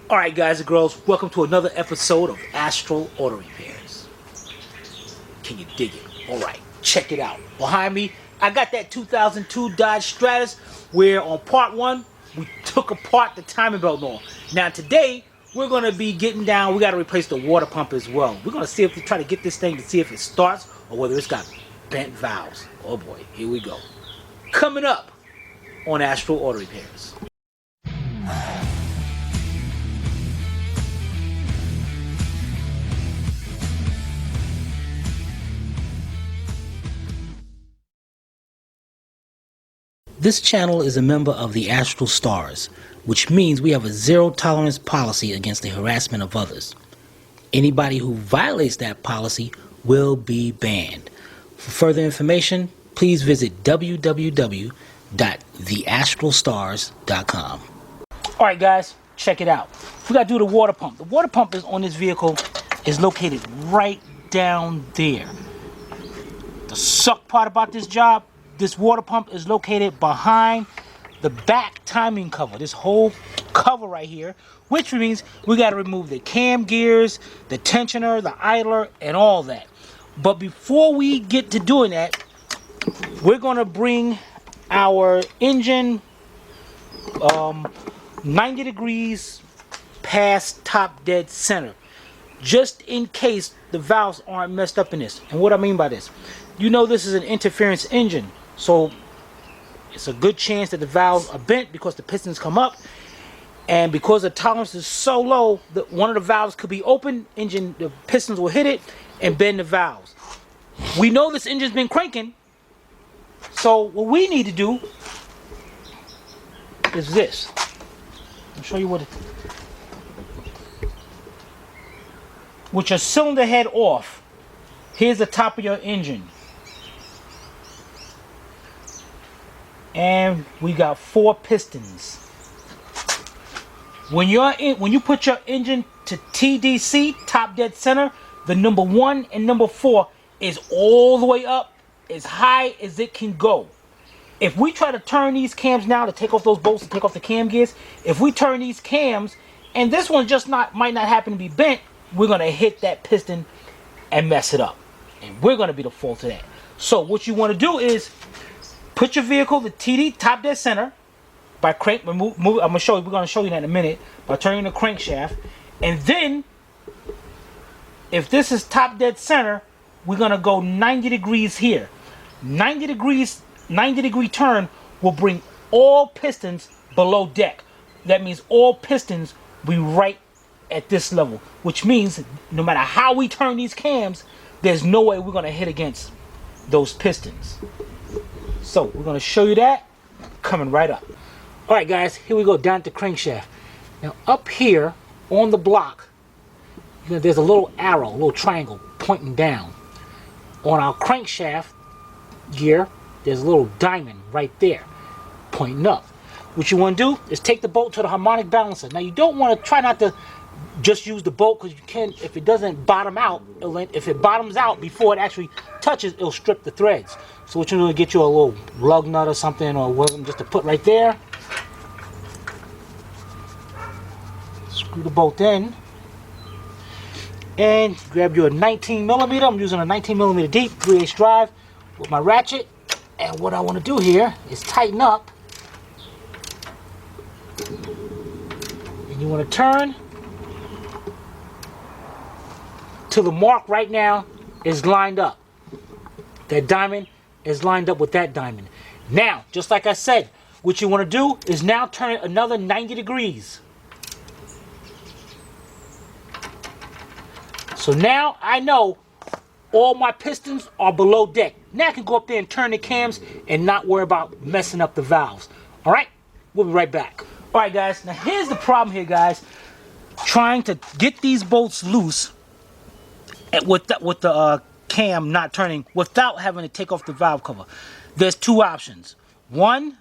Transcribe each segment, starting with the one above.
Alright guys and girls, welcome to another episode of Astral Auto Repairs. Can you dig it? Alright, check it out. Behind me, I got that 2002 Dodge Stratus where on part 1, we took apart the timing belt and all. Now today, we're going to be getting down, we got to replace the water pump as well. We're going to see if we try to get this thing to see if it starts or whether it's got bent valves. Oh boy, here we go. Coming up on Astral Auto Repairs. This channel is a member of the Astral Stars, which means we have a zero-tolerance policy against the harassment of others. Anybody who violates that policy will be banned. For further information, please visit www.theastralstars.com. Alright guys, check it out. We got to do the water pump. The water pump is on this vehicle is located right down there. The suck part about this job, this water pump is located behind the back timing cover. This whole cover right here, which means we got to remove the cam gears, the tensioner, the idler, and all that. But before we get to doing that, we're going to bring our engine 90 degrees past top dead center, just in case the valves aren't messed up in this. And what I mean by this, you know this is an interference engine. So it's a good chance that the valves are bent because the pistons come up, and because the tolerance is so low that one of the valves could be open, the pistons will hit it and bend the valves. We know this engine's been cranking, so what we need to do is this. I'll show you what it, with your cylinder head off, here's the top of your engine. And we got 4 pistons. When you put your engine to TDC, top dead center, the number 1 and number 4 is all the way up as high as it can go. If we try to turn these cams now to take off those bolts and take off the cam gears, if we turn these cams and this one just might not happen to be bent, we're gonna hit that piston and mess it up, and we're gonna be the fault of that. So what you want to do is put your vehicle to TD, top dead center, by crank, move, I'm gonna show you, we're gonna show you that in a minute, by turning the crankshaft. And then, if this is top dead center, we're gonna go 90 degrees here. 90 degree turn will bring all pistons below deck. That means all pistons will be right at this level, which means no matter how we turn these cams, there's no way we're gonna hit against those pistons. So we're going to show you that coming right up. Alright guys, here we go down to the crankshaft. Now up here on the block, there's a little arrow, a little triangle pointing down. On our crankshaft gear, there's a little diamond right there pointing up. What you want to do is take the bolt to the harmonic balancer. Now you don't want to try not to just use the bolt, because you can, if it doesn't bottom out, if it bottoms out before it actually touches, it'll strip the threads. So what you're going to get you a little lug nut or something, or whatever, just to put right there. Screw the bolt in. And grab your 19mm. I'm using a 19mm deep 3/8 drive with my ratchet. And what I want to do here is tighten up. And you want to turn till the mark right now is lined up. That diamond is lined up with that diamond. Now, just like I said, what you want to do is now turn it another 90 degrees. So now I know all my pistons are below deck. Now I can go up there and turn the cams and not worry about messing up the valves. Alright, we'll be right back. Alright guys, now here's the problem here guys. Trying to get these bolts loose with the cam not turning without having to take off the valve cover. There's 2 options. One,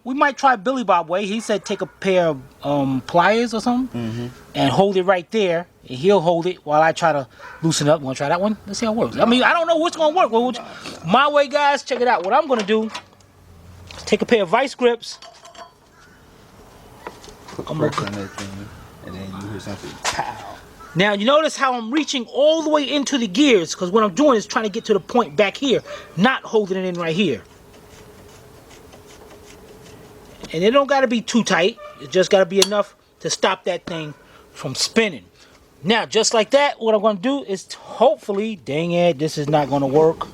we might try Billy Bob way. He said take a pair of pliers or something and hold it right there, and he'll hold it while I try to loosen up. Want to try that one? Let's see how it works. I mean, I don't know what's going to work. Well, my way, guys, check it out. What I'm going to do is take a pair of vice grips. I'm going to and then you hear something. Pow. Now you notice how I'm reaching all the way into the gears, because what I'm doing is trying to get to the point back here, not holding it in right here. And it don't got to be too tight. It just got to be enough to stop that thing from spinning. Now, just like that, what I'm going to do is hopefully, dang it, this is not going to work.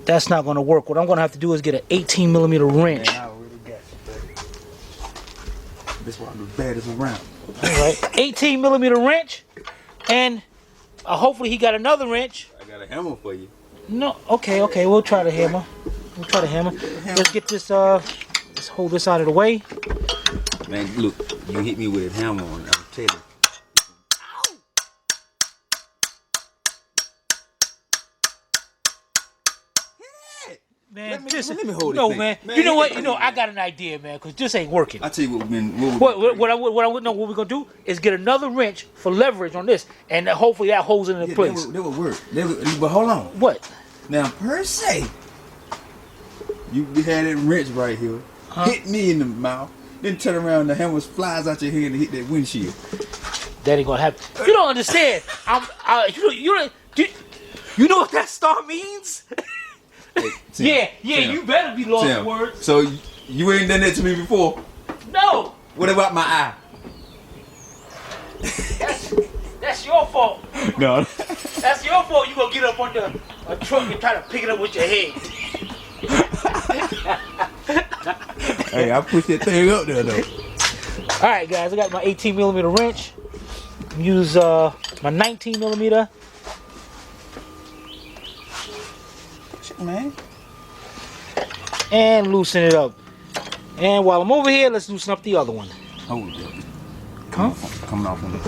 That's not going to work. What I'm going to have to do is get an 18mm wrench. Man, I already got you, buddy. This one the baddest around. Alright, 18mm wrench, and hopefully he got another wrench. I got a hammer for you. No, okay, we'll try the hammer. Let's get this, let's hold this out of the way. Man, look, you hit me with a hammer on it, I'll tell you. Man, let me hold it. No, man. You know what? I got an idea, man, because this ain't working. I tell you what, man. What we're gonna do is get another wrench for leverage on this, and hopefully that holds it in place. That would work. But hold on. What? Now, per se, you had that wrench right here, hit me in the mouth, then turn around, the hammer flies out your hand and hit that windshield. That ain't gonna happen. You don't understand. You know what that star means? Hey, Tim, Tim. You better be lost for words. So you ain't done that to me before? No. What about my eye? That's your fault. No. That's your fault. You gonna get up under a truck and try to pick it up with your head. Hey, I pushed that thing up there though. All right, guys. I got my 18mm wrench. Use my 19mm. Man. And loosen it up. And while I'm over here, let's loosen up the other one. Hold it. Coming off on the.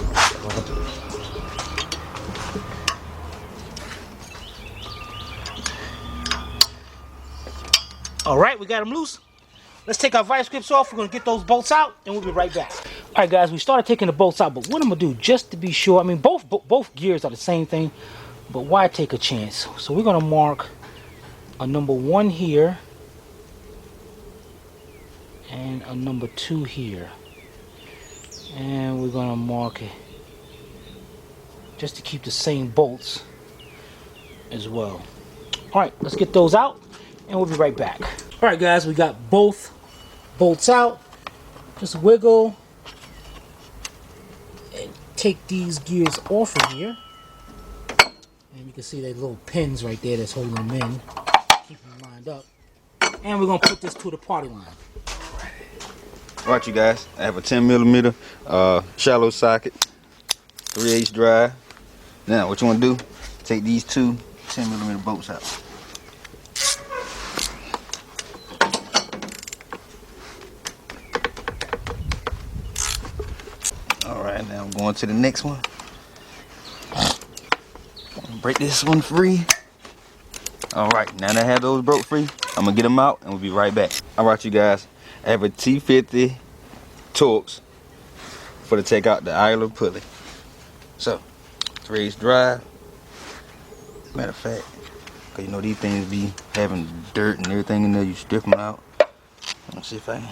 All right, we got them loose. Let's take our vice grips off. We're gonna get those bolts out, and we'll be right back. All right, guys, we started taking the bolts out, but what I'm gonna do, just to be sure, I mean, both gears are the same thing, but why take a chance? So we're gonna mark a number 1 here and a number 2 here, and we're gonna mark it just to keep the same bolts as well. All right, let's get those out and we'll be right back. All right, guys, we got both bolts out. Just wiggle and take these gears off of here, and you can see that little pins right there that's holding them in. Keep them lined up, and we're gonna put this to the party line. All right, you guys. I have a 10mm shallow socket, 3/8 drive. Now, what you want to do? Take these two 10mm bolts out. All right, now I'm going to the next one. Break this one free. All right, now that I have those broke free, I'm gonna get them out and we'll be right back. All right, you guys, I have a T50 Torx for to take out the idler pulley. So, 3/8 drive. Matter of fact, cause you know these things be having dirt and everything in there, you strip them out. Let's see if I can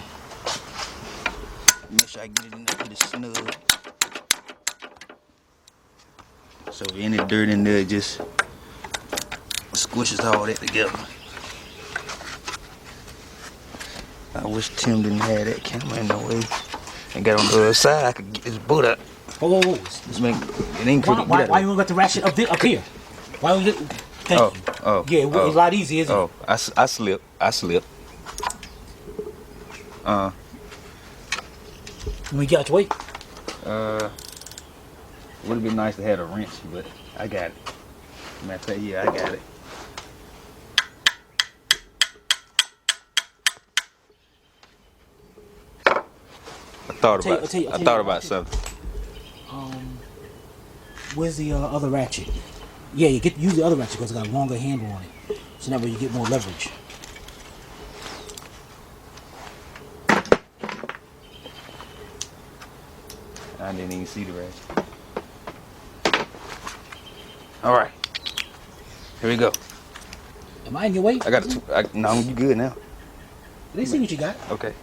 make sure I get it in there pretty snug. So if any dirt in there, just squishes all that together. I wish Tim didn't have that camera in the way and got on the other side. I could get this boat up. Whoa. It ain't crooked. Why you don't got the ratchet up here? Why don't you? Thank you. Yeah, it's a lot easier, isn't it? I slip. When you get out your way. Would have been nice to have a wrench, but I got it. Matter of fact, yeah, I got it. I thought about something. Where's the other ratchet? Yeah, use the other ratchet because it's got a longer handle on it, so that way you get more leverage. I didn't even see the ratchet. All right, here we go. Am I in your way? I got no, you good now. Let me see what you got. Okay.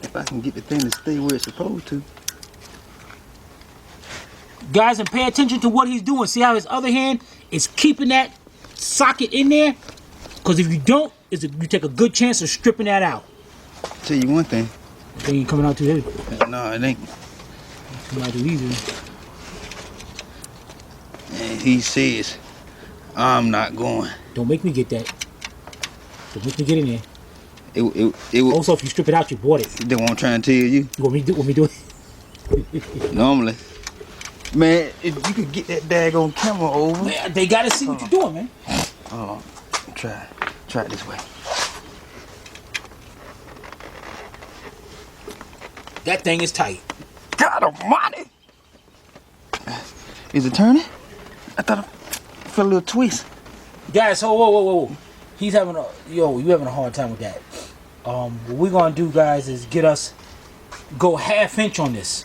If I can get the thing to stay where it's supposed to. Guys, and pay attention to what he's doing. See how his other hand is keeping that socket in there? Because if you don't, you take a good chance of stripping that out. Tell you one thing. It ain't coming out too heavy. No, it ain't. It's coming out too easy. And he says, I'm not going. Don't make me get that. Don't make me get in there. It will. Also, if you strip it out, you bought it. That's what I'm trying to tell you. You want me to do it? Normally. Man, if you could get that daggone camera over. Man, they gotta see what you're doing, man. Hold on. Try it this way. That thing is tight. God almighty! Is it turning? I thought I felt a little twist. Guys, so whoa. He's having you having a hard time with that. What we're gonna do, guys, is go half-inch on this.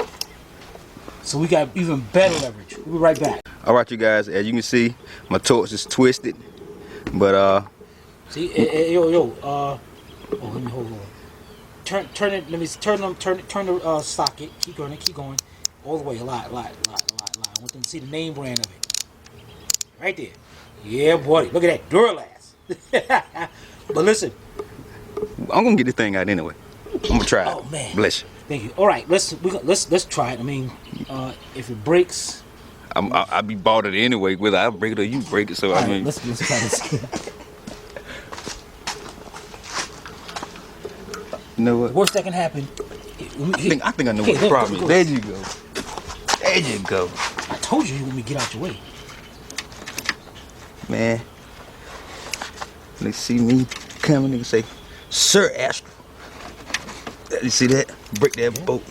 So we got even better leverage. We'll be right back. Alright, you guys, as you can see, my torch is twisted. But see, let me hold on. Turn it. Let me turn the socket. Keep going, all the way. A lot. I want them to see the name brand of it. Right there. Yeah, boy. Look at that Duralast. But listen, I'm gonna get this thing out anyway. I'm gonna try it. Oh man. Bless you. Thank you. All right, let's try it. I mean, if it breaks, I'll be bought it anyway. Whether I break it or you break it. So I mean, let's try this. You know what? The worst that can happen. I think I know what the problem is. There you go. There you go. I told you want me to get out your way. Man. They see me coming and say, Sir Astro. You see that? Break that bolt.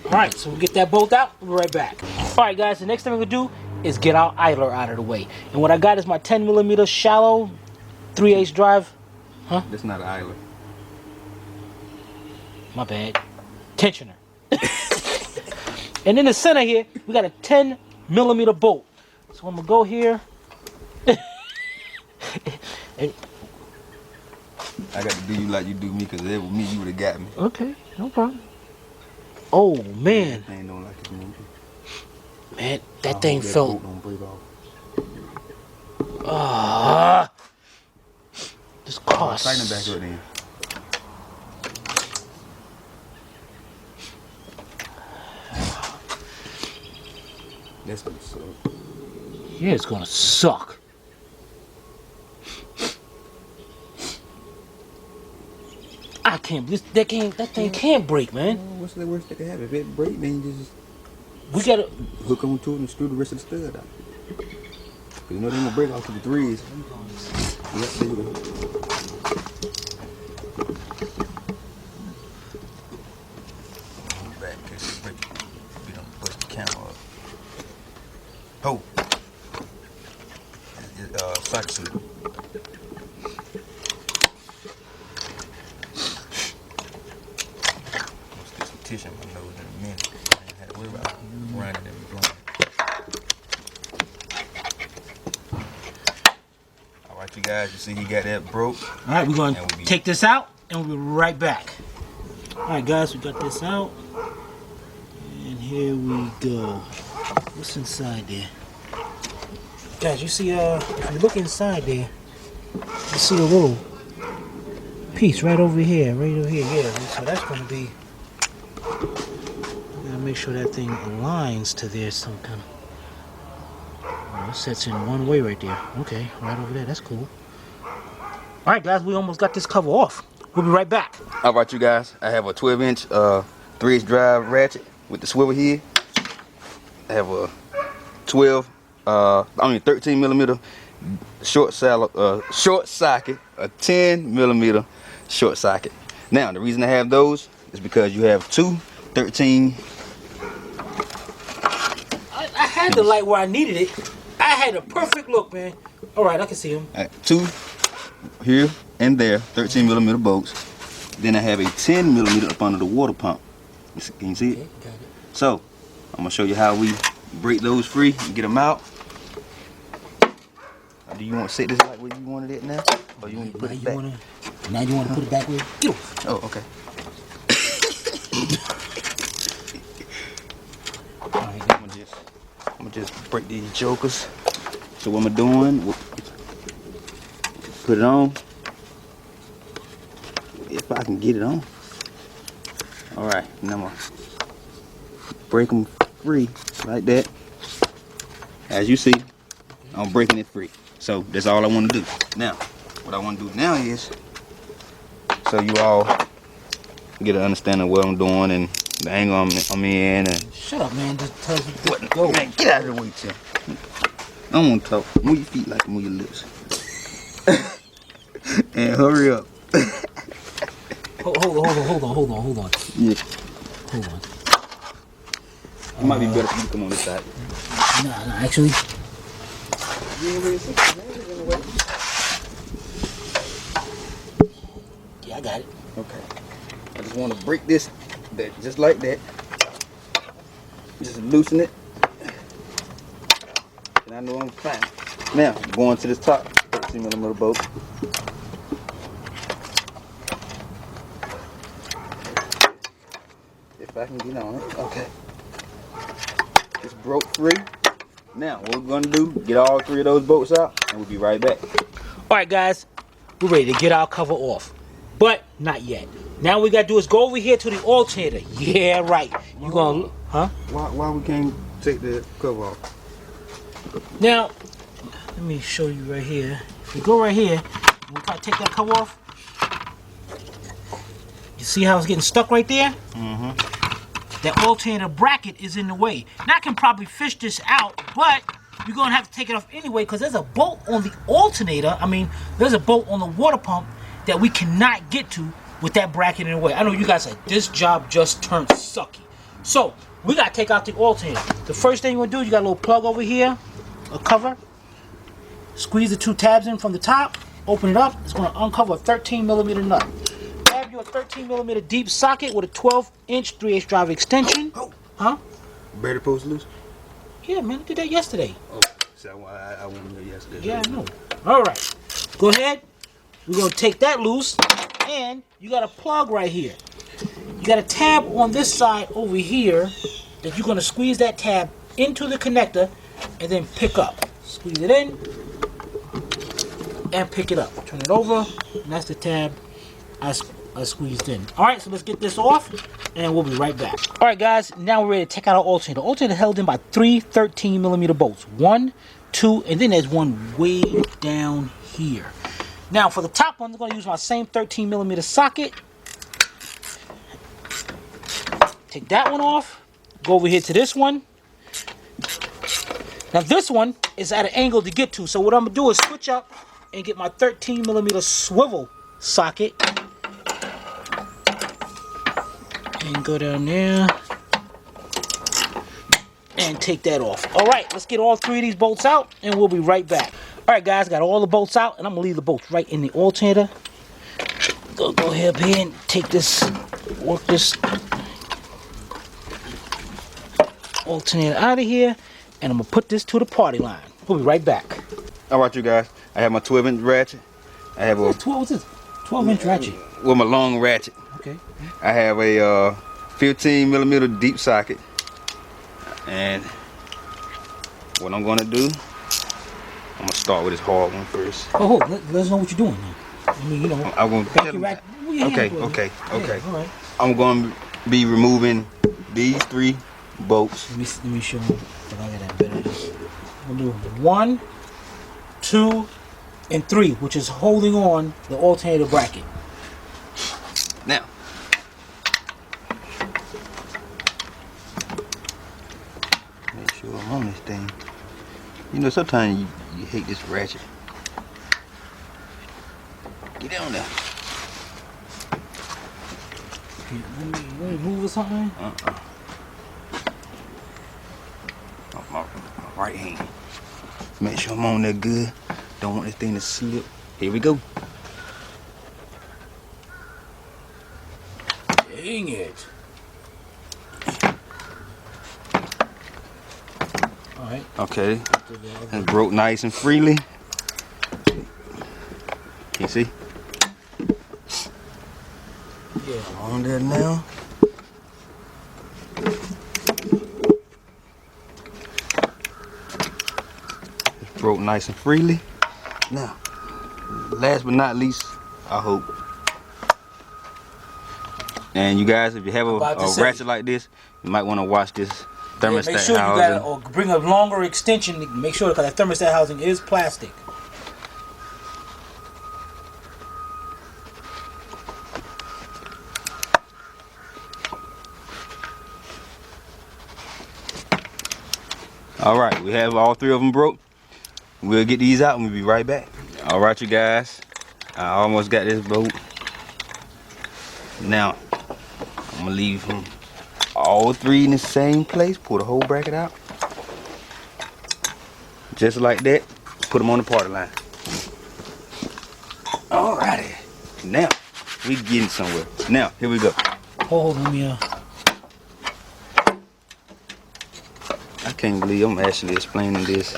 Alright, so we'll get that bolt out. We'll be right back. Alright, guys, the next thing we're going to do is get our idler out of the way. And what I got is my 10mm shallow 3/8 drive. Huh? That's not an idler. My bad. Tensioner. And in the center here, we got a 10mm bolt. So I'm going to go here. And I got to do you like you do me, because if it was me, you would have got me. okay, no problem. Oh, man. I ain't don't like it, man. Man, that thing felt... Don't break off. This cost. Tighten it back up then. That's gonna suck. Yeah, it's gonna suck. I can't believe that thing can't break, man. What's the worst that can happen? If it break, then you just We gotta hook onto it and screw the rest of the stud out. Cause you know they ain't gonna break off to the threes. Yep, there you go. Back in case it break. We don't bust the camera up. Oh. Socket suit. Tissue in my nose in a minute. I ain't had to worry about running and blowing. Alright, you guys, you see he got that broke. Alright, we're gonna take this out and we'll be right back. Alright guys, we got this out. And here we go. What's inside there? Guys, you see if you look inside there, you see a little piece right over here, yeah. So that's gonna be, gotta make sure that thing aligns to there some kind of. Oh, it sets in one way right there. Okay, right over there. That's cool. All right, guys, we almost got this cover off. We'll be right back. All right, you guys. I have a 12-inch 3/8 drive ratchet with the swivel head. I have a 13mm short socket, a 10mm short socket. Now, the reason I have those is because you have two 13. I had the light where I needed it. I had a perfect look, man. All right, I can see them. Two here and there, 13mm bolts. Then I have a 10mm up under the water pump. Can you see it? Okay, got it. So, I'm gonna show you how we break those free and get them out. Do you want to set this like where you wanted it now? Or you want to put it back? Now you want to put it back where? Get off. Oh, okay. Alright, I'm gonna just break these jokers. So what I'm doing, put it on. If I can get it on. Alright, now I'm gonna break them free like that. As you see, I'm breaking it free. So that's all I want to do. Now, what I want to do now is, so you all get an understanding of what I'm doing and the angle I'm in. And shut up, man. Just tell us what? go. Man, get out of the way, Tim. I don't want to talk. Move your feet like move your lips. And hurry up. Hold on. Yeah. Hold on. It might be better for you to come on this side. Nah, actually. Yeah, I got it. Okay. I just want to break this, just like that. Just loosen it. And I know I'm fine. Now, going to this top 13mm bolt. If I can get on it. Okay. It's broke free. Now, what we're going to do, get all 3 of those bolts out, and we'll be right back. Alright, guys. We're ready to get our cover off. But not yet. Now we got to do is go over here to the alternator. Yeah, right. You going to... Huh? Why we can't take the cover off? Now, let me show you right here. If we go right here, we try to take that cover off. You see how it's getting stuck right there? Mm-hmm. That alternator bracket is in the way. Now I can probably fish this out, but you're going to have to take it off anyway because there's a bolt on the alternator. I mean, there's a bolt on the water pump that we cannot get to with that bracket in the way. I know you guys said this job just turned sucky. So, we got to take out the alternator. The first thing you want to do, you got a little plug over here, a cover. Squeeze the 2 tabs in from the top, open it up. It's going to uncover a 13mm nut. Grab your 13mm deep socket with a 12-inch 3/8 drive extension. Oh. Huh? Better post loose? Yeah, man, I did that yesterday. Oh, so I went there yesterday. Yeah, I know. All right, go ahead. We're going to take that loose, and you got a plug right here. You got a tab on this side over here that you're going to squeeze that tab into the connector and then pick up. Squeeze it in and pick it up. Turn it over, and that's the tab I squeezed in. All right, so let's get this off, and we'll be right back. All right, guys, now we're ready to take out our alternator. The alternator held in by 3 13mm bolts. 1, 2, and then there's one way down here. Now, for the top one, I'm going to use my same 13mm socket. Take that one off. Go over here to this one. Now, this one is at an angle to get to. So what I'm going to do is switch up and get my 13mm swivel socket. And go down there. And take that off. All right, let's get all 3 of these bolts out, and we'll be right back. All right, guys, got all the bolts out, and I'm going to leave the bolts right in the alternator. Go ahead up here and take this, work this alternator out of here, and I'm going to put this to the party line. We'll be right back. All right, you guys. I have my 12-inch ratchet. I have a 12-inch ratchet. With my long ratchet. Okay. I have a 15mm deep socket. And what I'm going to do, I'm going to start with this hard one first. Oh, let us know what you're doing now. I mean, you know. I'm going to Okay. Yeah, all right. I'm going to be removing these 3 bolts. Let me show you if I get that better. I'm going to do 1, 2, and 3, which is holding on the alternator bracket. Now, make sure I'm on this thing. You know, sometimes you hate this ratchet. Get down there. Let me move or something? My right hand. Make sure I'm on there good. Don't want this thing to slip. Here we go. Dang it. Alright. Okay. And broke nice and freely. Here You see? Yeah. On there now. It's broke nice and freely. Now, last but not least, I hope. And you guys, if you have a ratchet like this, you might want to watch this thermostat make sure housing. you gotta bring a longer extension. Make sure because that thermostat housing is plastic. All right, we have all three of them broke. We'll get these out and we'll be right back. All right, you guys, I almost got this boat. Now, I'm gonna leave them all three in the same place. Pull the whole bracket out. Just like that, put them on the party line. Alrighty, now we getting somewhere. Now, here we go. Hold on, yeah. I can't believe I'm actually explaining this.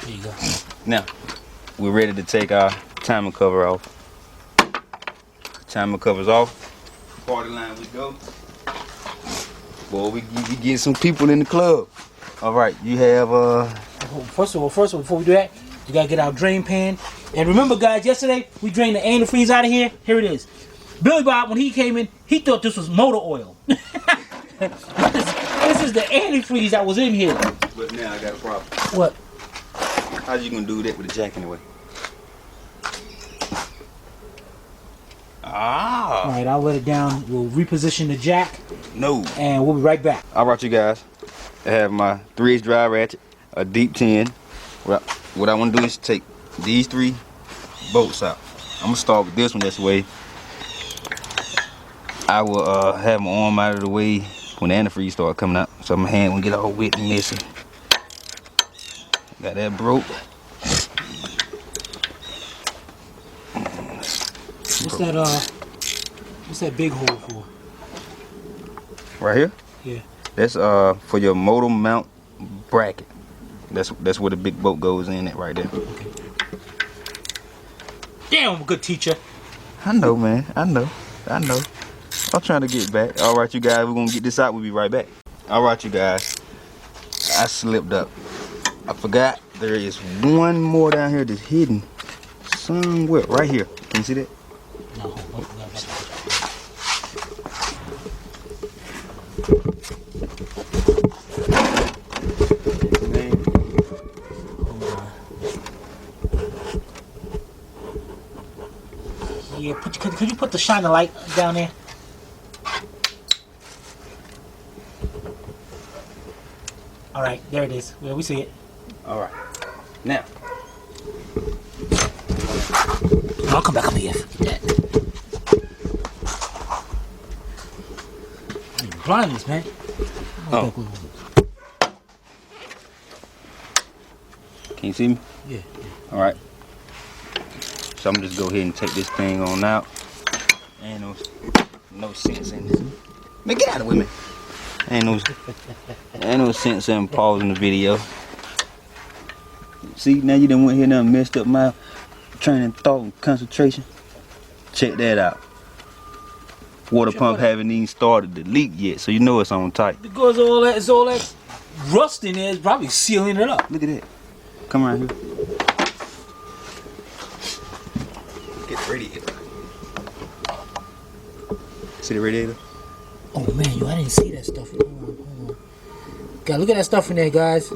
There you go. Now, we're ready to take our timer cover off. Timer cover's off. Party line we go. Boy, we get some people in the club. All right, you have First of all, before we do that, you gotta get our drain pan. And remember, guys, yesterday we drained the antifreeze out of here. Here it is. Billy Bob, when he came in, he thought this was motor oil. This is the antifreeze that was in here. But now I got a problem. What? How you gonna do that with the jack anyway? All right, I'll let it down. We'll reposition the jack. No. And we'll be right back. All right, you guys. I have my 3/8 dry ratchet, a deep 10. What I want to do is take these three bolts out. I'm gonna start with this one. That's the way I will have my arm out of the way when the antifreeze start coming out, so my hand won't get all wet and messy. Got that broke. What's that big hole for? Right here? Yeah. That's for your motor mount bracket. That's where the big boat goes in it right there. Okay. Damn, I'm a good teacher. I know, man. I know. I'm trying to get back. All right, you guys, we're gonna get this out. We'll be right back. All right, you guys. I slipped up. I forgot there is one more down here that's hidden somewhere. Right here. Can you see that? No. Yeah, could you put the shine the light down there? All right, there it is. Yeah, we see it. All right. Now. I'll come back up here. Forget that. Blindness, man. Oh. Can you see me? Yeah. All right. So I'm just go ahead and take this thing on out. Ain't no sense in this. Man, get out of the way, man. Ain't no sense in pausing the video. See, now you done went here and messed up my training, thought, and concentration. Check that out. Water pump haven't even started to leak yet, so you know it's on tight. Because all that rust in there is probably sealing it up. Look at that. Come around here. Get the radiator. See the radiator? Oh man, I didn't see that stuff. Hold on. God, look at that stuff in there, guys.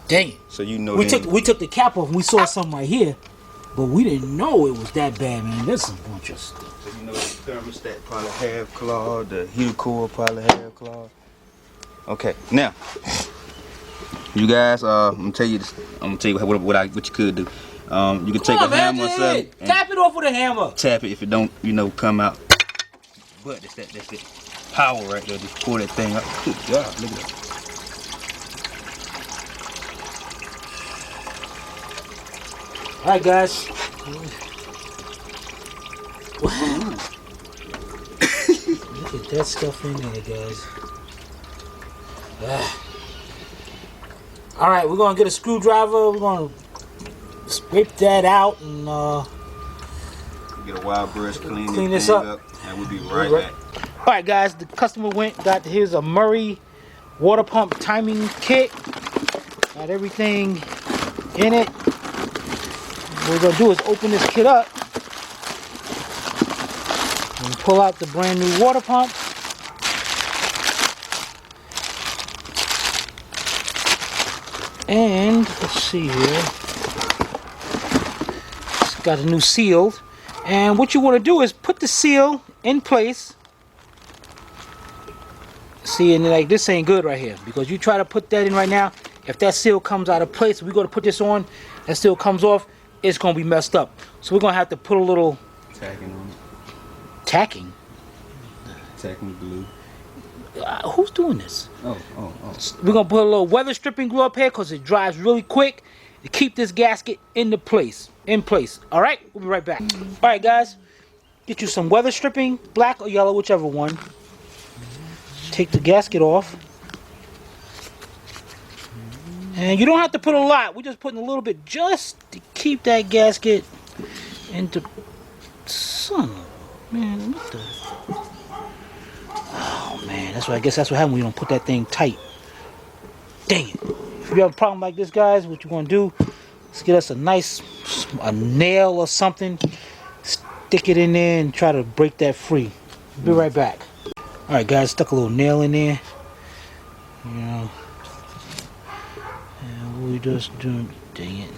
Dang it. So you know we took the cap off and we saw something right here, but we didn't know it was that bad, man. There's a bunch of stuff. So you know the thermostat probably have claw, the heater core probably have claw. Okay, now you guys, I'm gonna tell you what you could do. You can take a hammer or something. Tap it off with a hammer. Tap it if it don't, come out. But that's that power right there. Just pull that thing up. Good God, look at that. All right, guys. Wow. Look at that stuff in there, guys. All right, we're gonna get a screwdriver. We're gonna scrape that out and Get a wild brush, clean this up. and we'll be right back. Alright guys, the customer got here's a Murray water pump timing kit. Got everything in it. What we're gonna do is open this kit up and pull out the brand new water pump. And let's see here. It's got a new seal. And what you want to do is put the seal in place. See, and like this ain't good right here, because you try to put that in right now, if that seal comes out of place, we go to put this on, that seal comes off, it's gonna be messed up. So we're gonna have to put a little Tacking on it. tacking. Tacking glue. Who's doing this? Oh. We're gonna put a little weather stripping glue up here because it dries really quick to keep this gasket in place. All right, we'll be right back. All right, guys, get you some weather stripping, black or yellow, whichever one. Take the gasket off, and you don't have to put a lot. We're just putting a little bit just to keep that gasket into. Son of a man, what the? Oh man, that's what I guess that's what happens when you don't put that thing tight. Dang it! If you have a problem like this, guys, what you want to do? Let's get us a nail or something, stick it in there and try to break that free. Be right back. Alright guys, stuck a little nail in there. You know. And we just doing, dang it,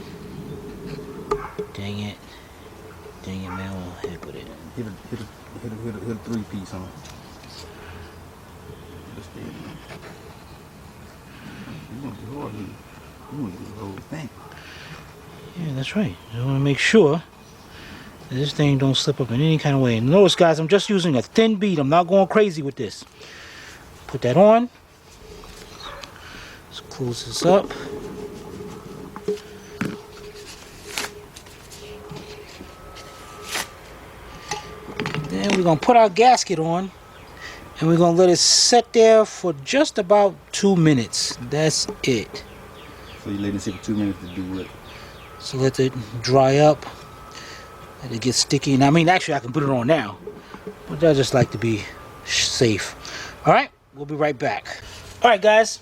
man, we'll hit with it. Hit a 3-piece on it. You want to do hard, you want to do the whole thing. Yeah, that's right. You want to make sure that this thing don't slip up in any kind of way. And notice, guys, I'm just using a thin bead. I'm not going crazy with this. Put that on. Let's close this up. Then we're going to put our gasket on. And we're going to let it sit there for just about 2 minutes. That's it. So you let it sit for 2 minutes to do what? So let it dry up. Let it get sticky. And I mean, actually, I can put it on now. But I just like to be safe. Alright, we'll be right back. Alright, guys.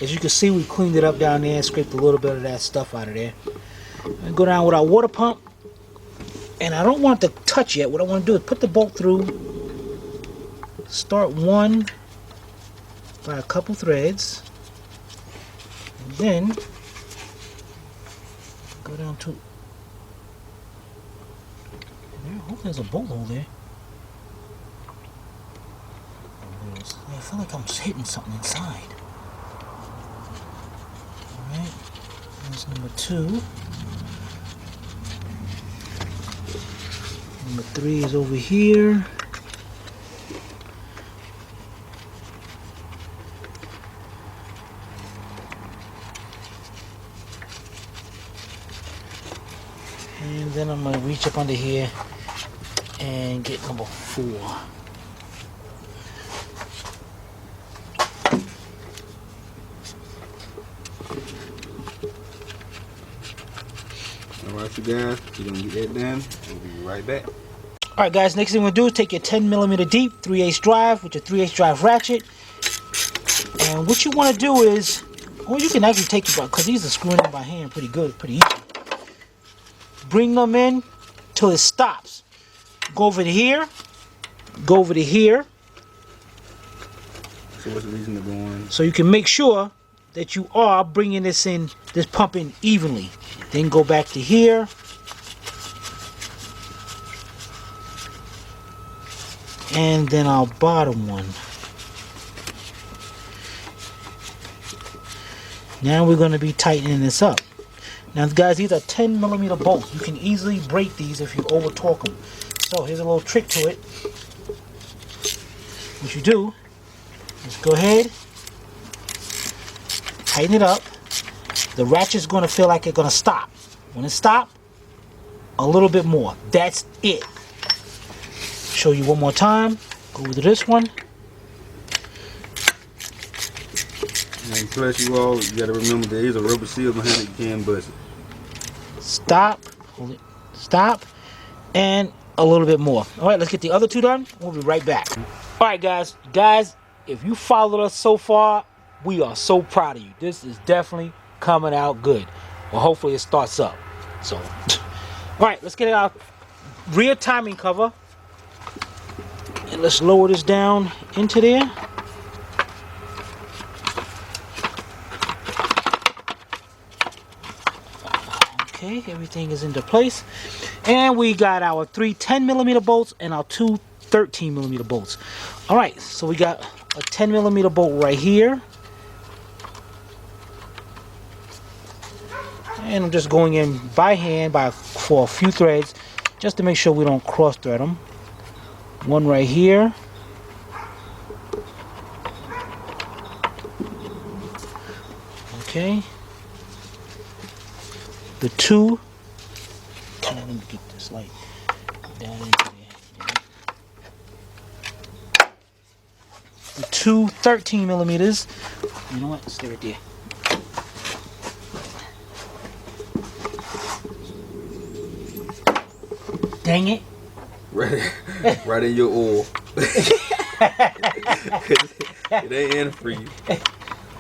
As you can see, we cleaned it up down there. Scraped a little bit of that stuff out of there. We go down with our water pump. And I don't want it to touch yet. What I want to do is put the bolt through. Start one by a couple threads. And then go down to there. Hopefully there's a bolt hole there. I feel like I'm hitting something inside. Alright. There's number 2. Number 3 is over here. And then I'm going to reach up under here and get number 4. Alright, you guys, we're going to get that done. We'll be right back. Alright guys, next thing we're going to do is take your 10mm deep 3/8 drive with your 3/8 drive ratchet. And what you want to do is, or you can actually take it, because these are screwing in by hand pretty good, pretty easy. Bring them in till it stops. Go over to here. Go over to here. So what's the reason to go on? So you can make sure that you are bringing this pump in evenly. Then go back to here. And then our bottom one. Now we're going to be tightening this up. Now guys, these are 10mm bolts. You can easily break these if you over torque them. So here's a little trick to it. What you do is go ahead, tighten it up. The ratchet's going to feel like it's going to stop. When it stops, a little bit more. That's it. Show you one more time. Go with this one. And plus, you all, you got to remember there is a rubber seal behind it. You can bust it. Stop. Hold it. Stop. And a little bit more. All right, let's get the other two done. We'll be right back. All right, guys. Guys, if you followed us so far, we are so proud of you. This is definitely coming out good. Well, hopefully it starts up. So, all right, let's get our rear timing cover. And let's lower this down into there. Okay, everything is into place. And we got our 3 10mm bolts and our 2 13mm bolts. All right, so we got a 10mm bolt right here. And I'm just going in by hand for a few threads just to make sure we don't cross thread them. One right here. Okay. The 2. Let me get this light down into there. The 2 13mm. You know what? Stay right there. Dang it. Right in your oil. It ain't in for you.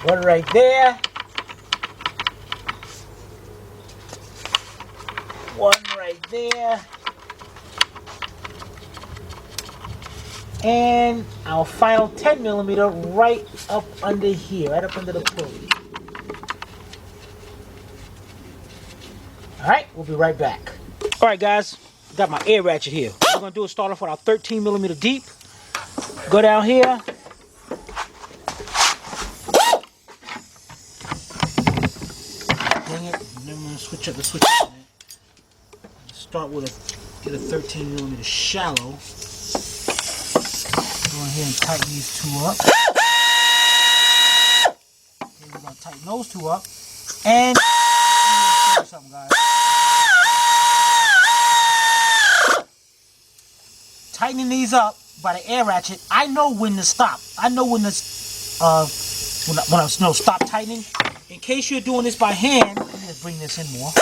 One right there. One right there. And our final 10mm right up under here, right up under the pulley. Alright, we'll be right back. Alright guys, got my air ratchet here. What we're going to do is start off with our 13mm deep. Go down here. Dang it, I'm going to switch up the switch. Start with get a 13mm shallow. Go ahead and tighten these two up. Okay, we're going to tighten those two up. And let me show you something, guys. Tightening these up by the air ratchet, I know when to stop. I know when to when I stop tightening. In case you're doing this by hand, let me just bring this in more.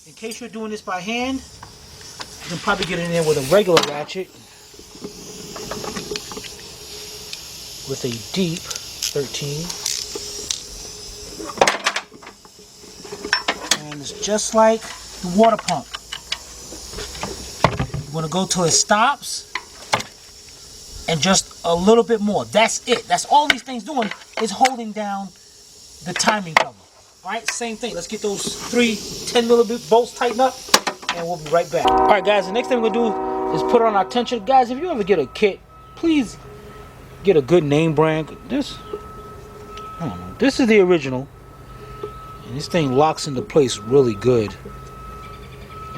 In case you're doing this by hand, you can probably get in there with a regular ratchet with a deep 13. And it's just like the water pump. You want to go till it stops and just a little bit more. That's it. That's all these things doing is holding down the timing cover. Alright, same thing. Let's get those 3 10mm bolts tightened up and we'll be right back. Alright guys, the next thing we're going to do is put on our tensioner. Guys, if you ever get a kit, please get a good name brand. This, I don't know, this is the original. And this thing locks into place really good.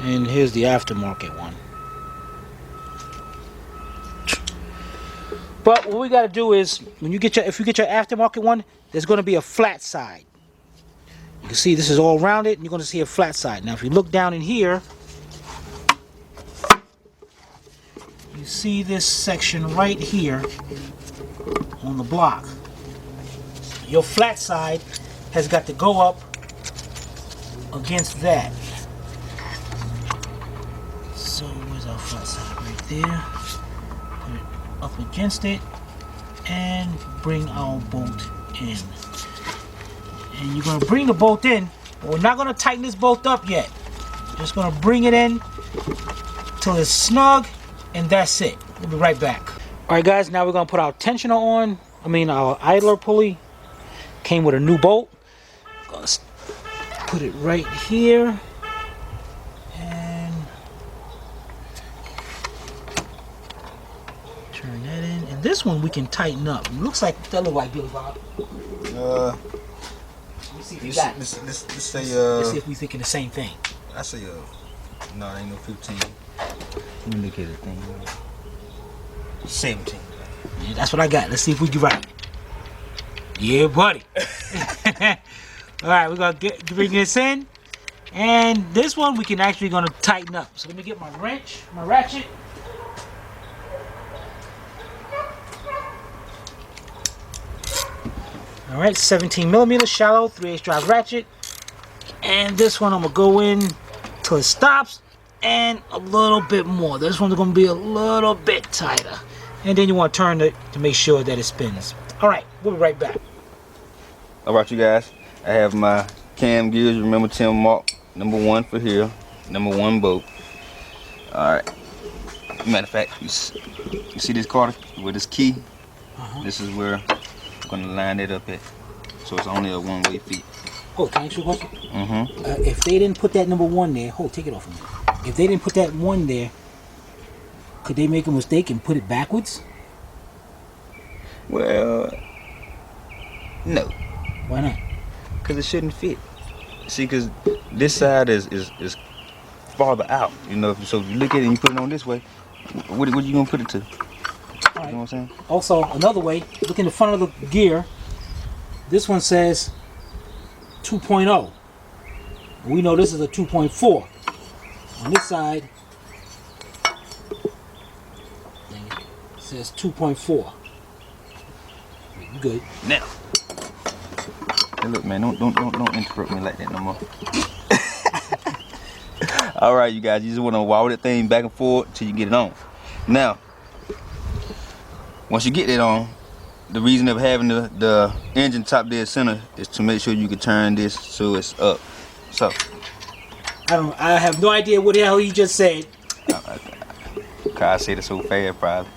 And here's the aftermarket one. But what we got to do is, when you get if you get your aftermarket one, there's going to be a flat side. You can see this is all rounded, and you're going to see a flat side. Now, if you look down in here, you see this section right here on the block. Your flat side has got to go up against that. So, where's our flat side? Right there. Put it up against it, and bring our bolt in. And you're going to bring the bolt in, but we're not going to tighten this bolt up yet. Just going to bring it in till it's snug, and that's it. We'll be right back. Alright guys, now we're going to put our tensioner on. Our idler pulley. Came with a new bolt. Gonna put it right here. And turn that in. And this one we can tighten up. It looks like, that look like Billy Bob. Let's see if we're thinking the same thing. I say no, it ain't no 15. Let me look at the thing. 17. Yeah, that's what I got. Let's see if we get right. Yeah, buddy. Alright, we're gonna bring this in. And this one we can actually gonna tighten up. So let me get my wrench, my ratchet. All right, 17 millimeter shallow 3/8 drive ratchet, and this one I'm gonna go in till it stops, and a little bit more. This one's gonna be a little bit tighter, and then you want to turn it to make sure that it spins. All right, we'll be right back. All right, you guys. I have my cam gears. Remember Tim mark #1 for here, #1 bolt. All right. Matter of fact, you see this card with this key? This is where I'm gonna line it up at. So it's only a one-way feed. Oh, can I ask you a question? If they didn't put that #1 there, take it off of me. If they didn't put that 1 there, could they make a mistake and put it backwards? Well, no. Why not? Because it shouldn't fit. See, because this side is farther out. You know, so if you look at it and you put it on this way, what are you gonna put it to? All right. You know what I'm saying? Also, another way, look in the front of the gear. This one says 2.0. We know this is a 2.4. On this side, it says 2.4. Good. Now, hey, look, man, don't interrupt me like that no more. All right, you guys, you just want to wobble that thing back and forth till you get it on. Now, once you get it on, the reason of having the engine top dead center is to make sure you can turn this so it's up. So, I have no idea what the hell he just said. I said it so fast, probably.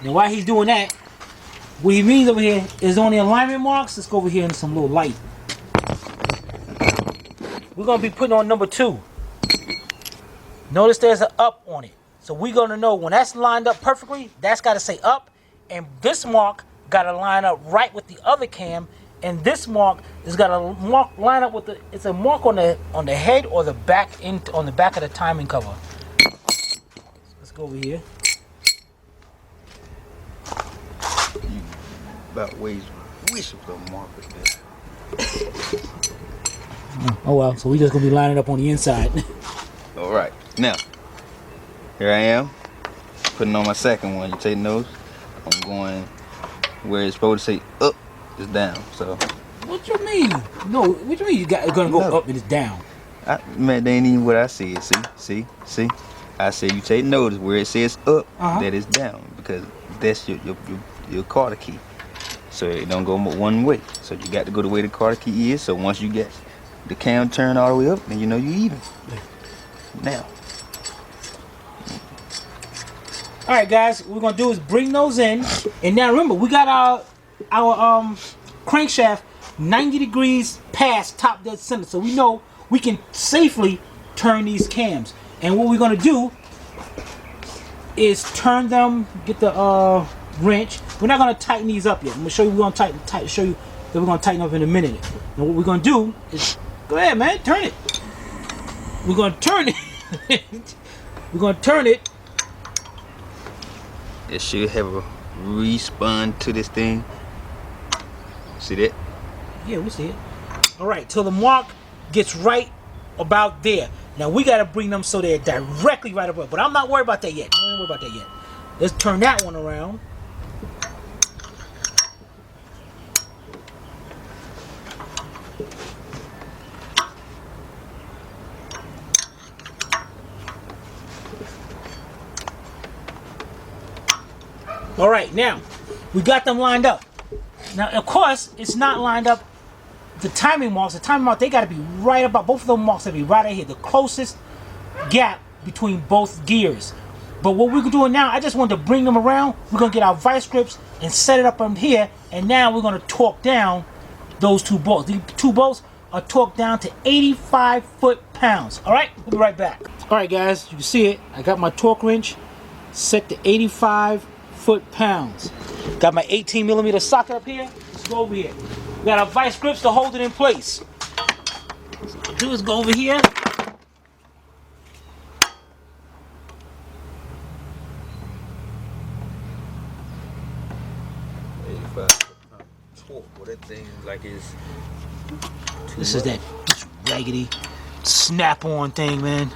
Now, while he's doing that, what he means over here is on the alignment marks. Let's go over here in some little light. We're going to be putting on #2. Notice there's an up on it. So we're going to know when that's lined up perfectly, that's got to say up. And this mark got to line up right with the other cam. And this mark has got to line up with it's a mark on the head or the back on the back of the timing cover. Let's go over here. You about ways wish of the mark there. Oh well, so we just gonna be lining up on the inside. All right, now here I am putting on my second one. You take notes. I'm going where it's supposed to say up is down. So What you mean? No, what you mean you gonna go up and it's down? Man, that ain't even what I said. See. I said you take notice where it says up, that is down, because that's your Carter key. So it don't go one way. So you got to go the way the Carter key is. So once you get the cam turned all the way up, then you know you even. Now. All right, guys. What we're gonna do is bring those in, and now remember we got our crankshaft 90 degrees past top dead center, so we know we can safely turn these cams. And what we're gonna do is turn them, get the wrench. We're not gonna tighten these up yet. I'm gonna show you we're gonna show you that we're gonna tighten up in a minute. And what we're gonna do is go ahead, man, turn it. We're gonna turn it. We're gonna turn it. It should have a respawn to this thing. See that? Yeah, we see it. All right, till the mark gets right about there. Now we gotta bring them so they're directly right above. But I'm not worried about that yet. I'm not worried about that yet. Let's turn that one around. All right, now we got them lined up. Now, of course, it's not lined up. The timing marks, they got to be right about. Both of them marks got to be right here, the closest gap between both gears. But what we're doing now, I just wanted to bring them around. We're gonna get our vice grips and set it up on here, and now we're gonna torque down those two bolts. These two bolts are torqued down to 85 foot-pounds. All right, we'll be right back. All right, guys, you can see it. I got my torque wrench set to 85 foot-pounds. Got my 18 millimeter socket up here. Let's go over here. We got our vice grips to hold it in place. So what I'll do is go over here. That thing like is. This is that raggedy snap-on thing, man.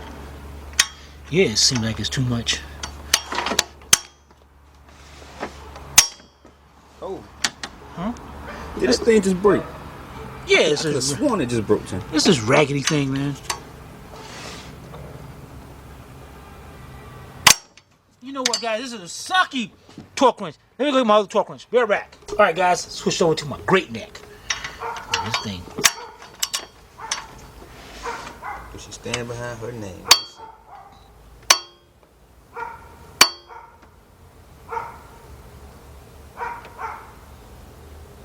Yeah, it seems like it's too much. Did this thing just break? Yeah, I it's could have a, sworn it just broke, Tim. it's this raggedy thing, man. You know what, guys? This is a sucky torque wrench. Let me go get my other torque wrench. Be right back. All right, guys. Switched over to my great neck. This thing. Does she stand behind her name?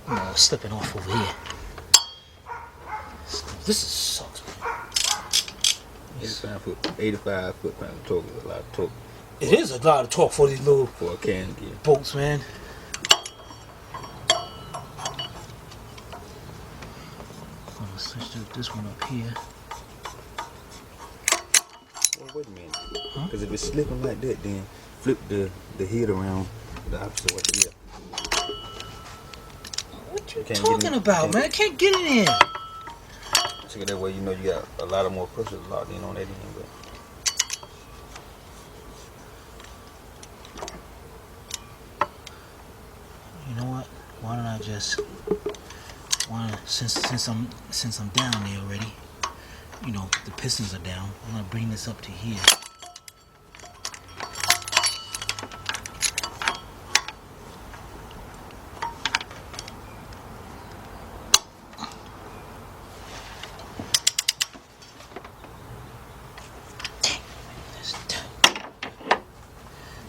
Oh, slipping off over here. This sucks, man. 85 foot-pound of torque is a lot of torque. It is a lot of torque for these little For a can gear. bolts, man. I'm gonna switch this one up here. Well, wait a minute. Because if it's slipping like that, then flip the head around the opposite way. Yeah. What you Can't talking get in. about, man? I can't get it in. So that way you know you got a lot of more pressure locked in on that end. But You know what? Why don't I just since I'm down there already, you know, the pistons are down. I'm gonna bring this up to here.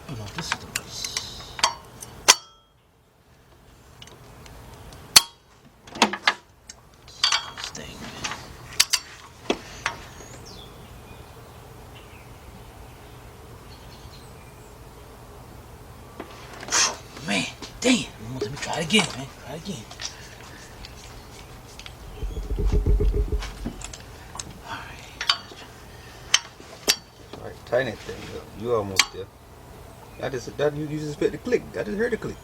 You know, this is the thing, man. Dang it. Let me try it again, man. Try it again. alright, tighten that thing up. You almost there. You just felt the click. I just heard the click.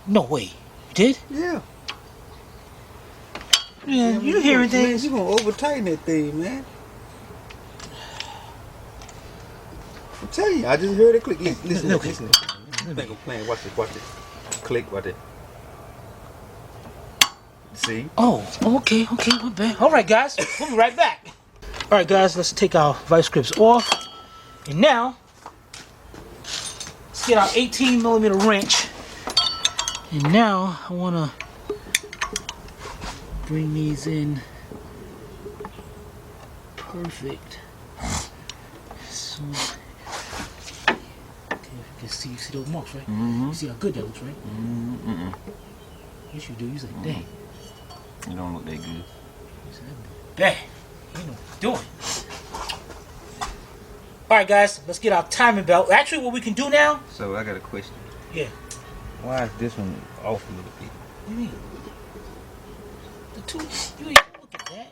No way. You did? Yeah. Yeah, you hearing things. You gonna over tighten that thing, man. I'm telling you, I just heard it click. Listen. Look. Listen. Think I'm playing. Watch it. Click. Watch it. See? Oh, okay, we're back. All right, guys, we'll be right back. All right, guys, let's take our vice grips off. And now, let's get our 18mm wrench. And now, I want to bring these in perfect. So, okay, you see those marks, right? Mm-hmm. You see how good that looks, right? Mm-mm. Yes, you do. You're like, dang. You don't look that good. Bang. You know what you're doing. Alright, guys, let's get our timing belt. Actually, what we can do now. So I got a question. Yeah. Why is this one off a little bit? What do you mean? The two. You ain't look at that.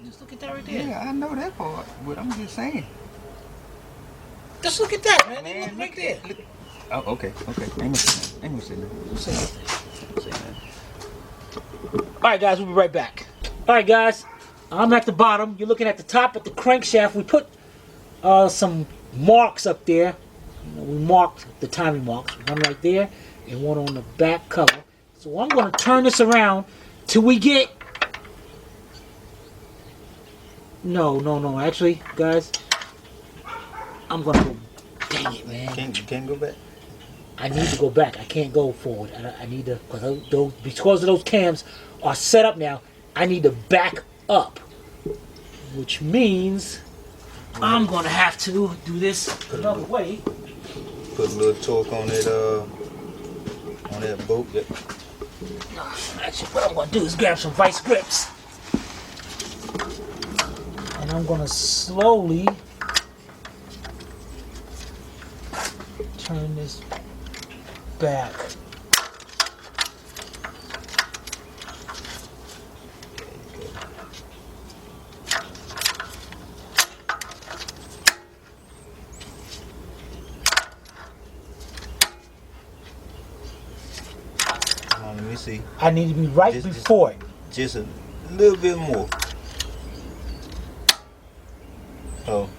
Just look at that right there. Yeah, I know that part, but I'm just saying. Just look at that, man. Look right there. Look. Oh, okay. Ain't no saying that. Don't say nothing. Don't say nothing. Alright, guys, we'll be right back. Alright, guys, I'm at the bottom. You're looking at the top at the crankshaft. We put some marks up there. You know, we marked the timing marks. One right there and one on the back cover. So I'm going to turn this around till we get... No. Actually, guys, I'm going to go... Dang it, man. You can't go back? I need to go back. I can't go forward. I need to, because of those cams are set up now, I need to back up. Which means I'm going to have to do this another way. Put a little torque on that bolt. Yep. Actually, what I'm going to do is grab some vice grips. And I'm going to slowly turn this back. Let me see. I need to be right before it. Just a little bit more. Oh.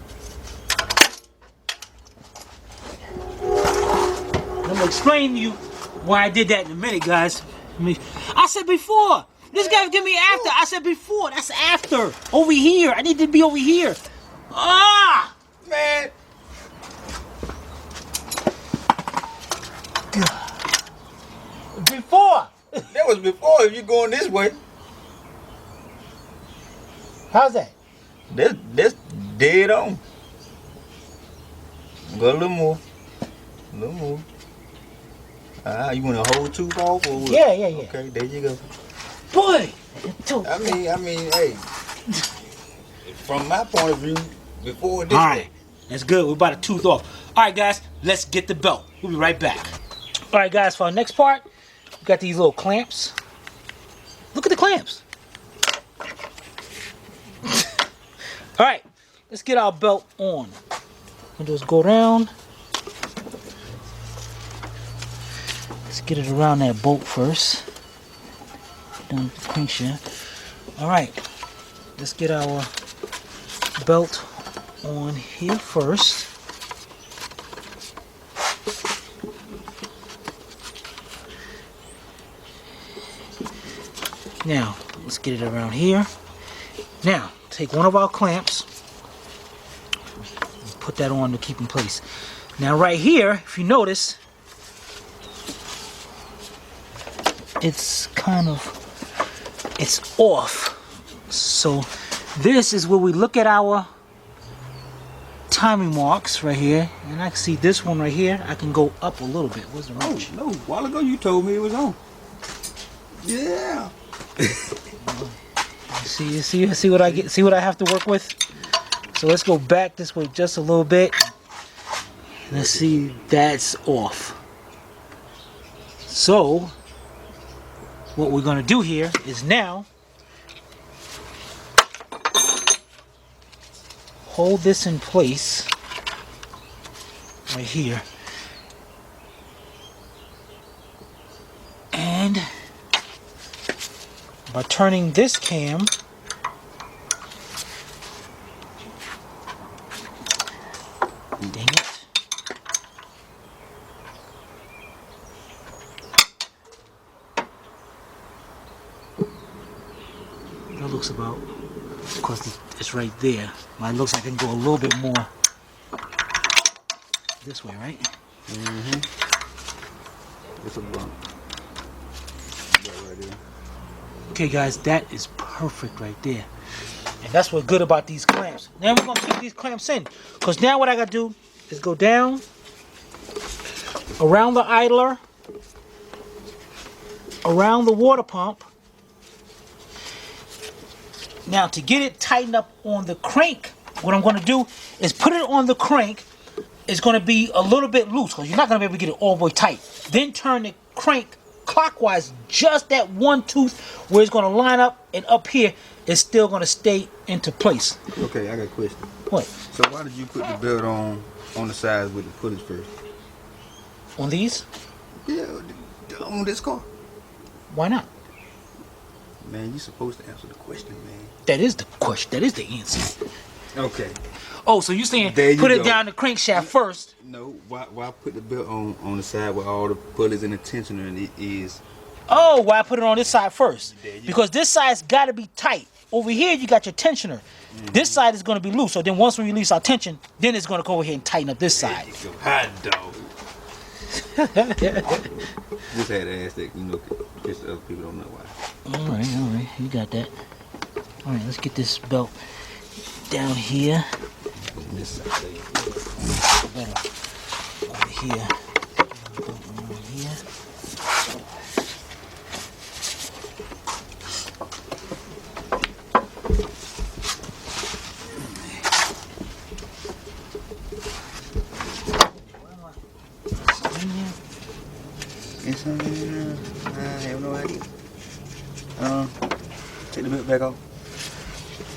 I'm going to explain to you why I did that in a minute, guys. I said before. This guy give me after. I said before. That's after. Over here. I need to be over here. Ah! Man. Before. That was before. If you going this way. How's that? That's dead on. Go a little more. A little more. You want to hold tooth off or what? Yeah. Okay, there you go. Boy. I mean, hey. From my point of view, before this. All right. That's good. We're about to tooth off. All right, guys. Let's get the belt. We'll be right back. All right, guys. For our next part, we got these little clamps. Look at the clamps. All right. Let's get our belt on. We'll just go around. Let's get it around that bolt first. Down the crankshaft. All right. Let's get our belt on here first. Now, let's get it around here. Now, take one of our clamps. Put that on to keep in place. Now, right here, if you notice, it's off. So, this is where we look at our timing marks right here. And I can see this one right here. I can go up a little bit. What's the wrong? No, a while ago you told me it was on. Yeah. See what I get? See what I have to work with? So let's go back this way just a little bit. Let's see, that's off. So what we're gonna do here is now hold this in place right here. And by turning this cam, dang it. That looks about, because it's right there. Mine looks like I can go a little bit more this way, right? Mm-hmm. It's a bump. Right there. Okay guys, that is perfect right there. And that's what's good about these clamps. Now we're gonna keep these clamps in. Because now what I gotta do is go down, around the idler, around the water pump. Now to get it tightened up on the crank, what I'm gonna do is put it on the crank. It's gonna be a little bit loose because you're not gonna be able to get it all the way tight. Then turn the crank clockwise, just that one tooth where it's going to line up, and up here it's still going to stay into place. Okay, I got a question. What? So why did you put the belt on the sides with the pulley first? On these? Yeah, on this car. Why not? Man, you're supposed to answer the question, man. That is the question. That is the answer. Okay. Oh, so you're saying there you put go. It down the crankshaft first? No, why put the belt on the side where all the pulleys and the tensioner and it is? Oh, why put it on this side first? Because go. this side's got to be tight. Over here you got your tensioner. Mm-hmm. This side is going to be loose. So then once we release our tension, then it's going to go over here and tighten up this side. There you go. Hot dog. Just had to ask that, because other people don't know why. All right, you got that. All right, let's get this belt down here. This side, better over here. Over here. It's I have no idea. Take the belt back off.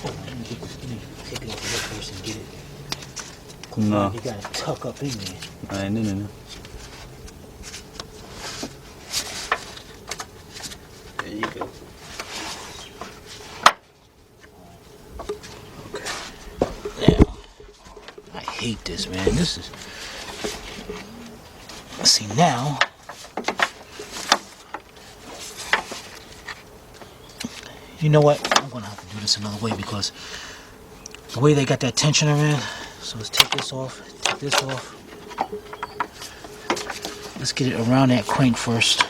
Oh, let me get this. Let me take it off the head first and get it. No. You gotta tuck up in there. Alright, no. There you go. Okay. Now, I hate this, man. This is. Let's see now. You know what? I'm gonna have to do this another way because the way they got that tensioner in. So let's take this off. Take this off. Let's get it around that crank first.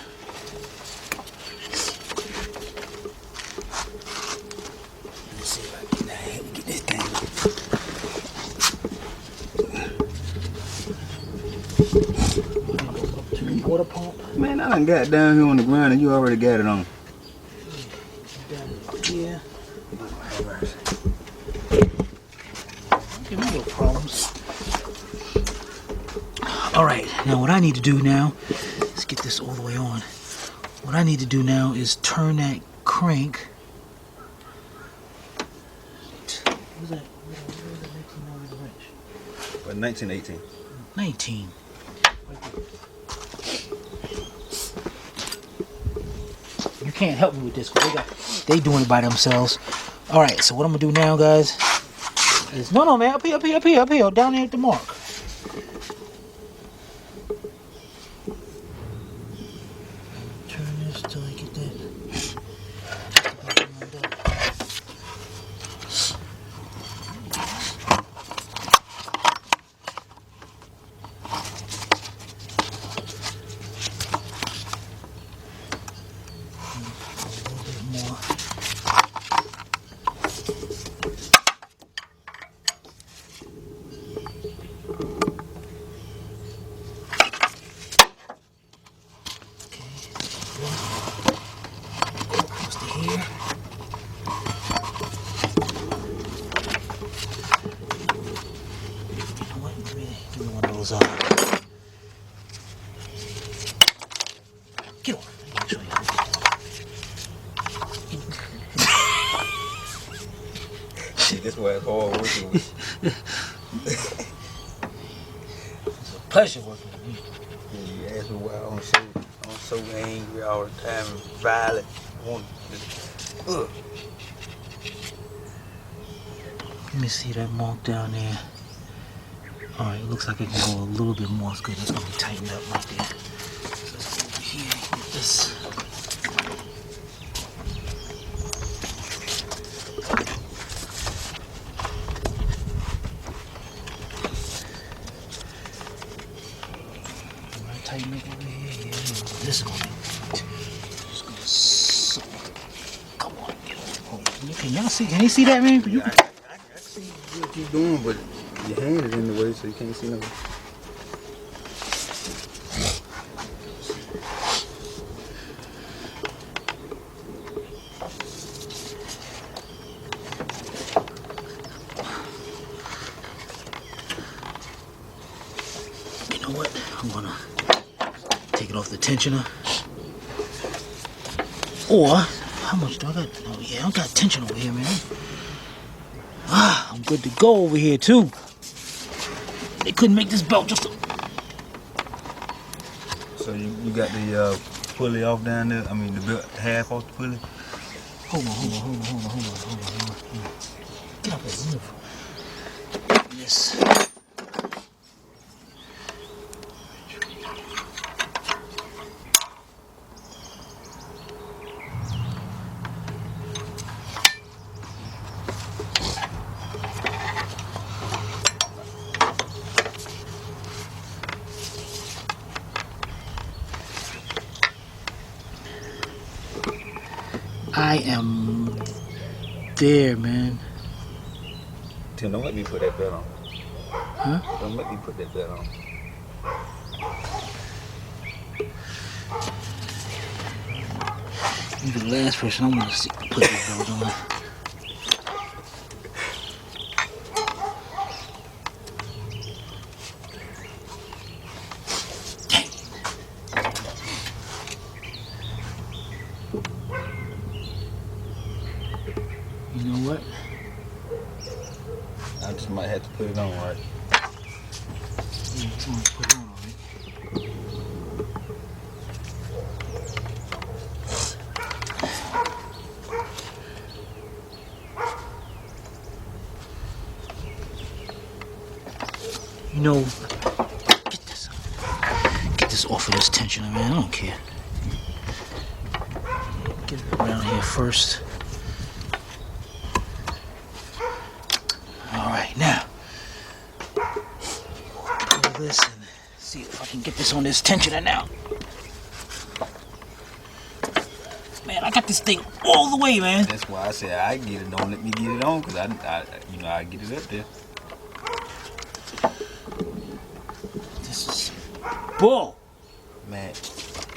Let's see if I can get this thing. Water pump. Man, I done got down here on the ground and you already got it on. Yeah. Give me no problems. Alright, now what I need to do now, let's get this all the way on. What I need to do now is turn that crank. What was that? What was that 1990 wrench? But 1918. 19. You can't help me with this because they doing it by themselves. Alright, so what I'm gonna do now, guys, is no man, up here, down there at the mark. Turn this till I get that. Get off. I'll show you. See, this why it's hard working with. It's a pleasure working with you. You ask me why I'm so angry all the time and violent. Let me see that mark down there. Alright, it looks like it can go a little bit more. It's good. That's going to be tightened up right there. So let's go over here and get this. Alright, tighten up over here. Yeah, this is going to be just going to suck. Come on, get on. Can y'all see? Can you see that, man? Yeah, I see what you're doing, but your hand is in the way, so you can't see nothing. You know what? I'm gonna take it off the tensioner. Or, how much do I got? Oh yeah, I got tension over here, man. Ah, I'm good to go over here too. They couldn't make this belt just. So you got the pulley off down there? I mean, the belt half off the pulley? Hold on. Get up there, move. Yes. I am there, man. Tim, don't let me put that belt on. Huh? Don't let me put that belt on. You're the last person I'm gonna see put this belt on. You know what? I just might have to put it on, right? Yeah, it's gonna put it on, alright. You know, get this off of this tensioner, man. I don't care. Get it around here first. this and see if I can get this on this tensioner now. Man, I got this thing all the way, man. That's why I said I get it. Don't let me get it on, cause I get it up there. This is bull. Man,